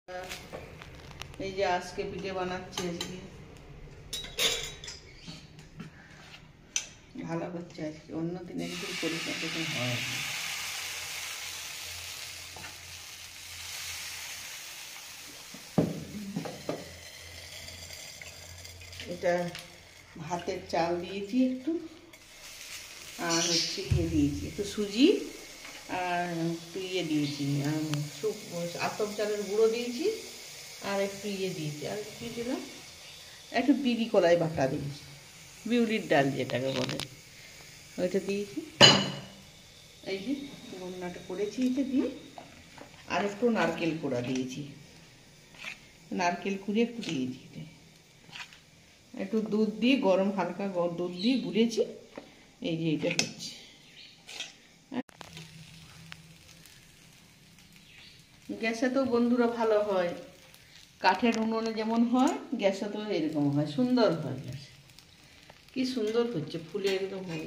এই যে আজকে পিঠে বানাচ্ছি, আজকে ভালো হচ্ছে। আজকে অন্য দিন একদিন করি না, সেরকম হয়। এটা ভাতের চাল দিয়েছি একটু, আর হচ্ছে ইয়ে দিয়েছি একটু সুজি, আর একটু ইয়ে দিয়েছি আতপ চালের গুঁড়ো দিয়েছি, আর একটু ইয়ে দিয়েছি, আর কি দিলাম, একটু বিরি কলাই বাটা দিয়েছি, বিউলির ডাল যেটাকে বলে, ওইটা দিয়েছি। এই যে রান্নাটা করেছি এটা দিয়ে, আর একটু নারকেল কোড়া দিয়েছি, নারকেল কুড়ে একটু দিয়েছি, একটু দুধ দিয়ে গরম হালকা দুধ দিয়ে গুলেছি। এই যে এটা হচ্ছে, গ্যাসে তো বন্ধুরা ভালো হয়, কাঠের উনুনে যেমন হয় গ্যাসে তো এরকম হয়, সুন্দর হয়। গ্যাসে কি সুন্দর হচ্ছে, ফুলে একদম হয়।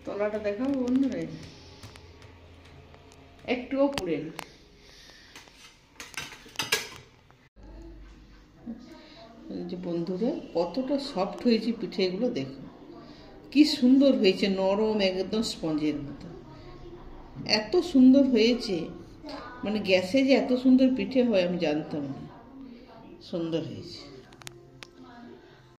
তলাটা দেখাবো বন্ধুরা, একটুও পুড়ে না। যে বন্ধুরা কতটা সফট হয়েছে পিঠেগুলো, দেখো কি সুন্দর হয়েছে, নরম একদম স্পঞ্জের মতো, এত সুন্দর হয়েছে। মানে গ্যাসে যে এত সুন্দর পিঠে হয় আমি জানতাম না, সুন্দর হয়েছে।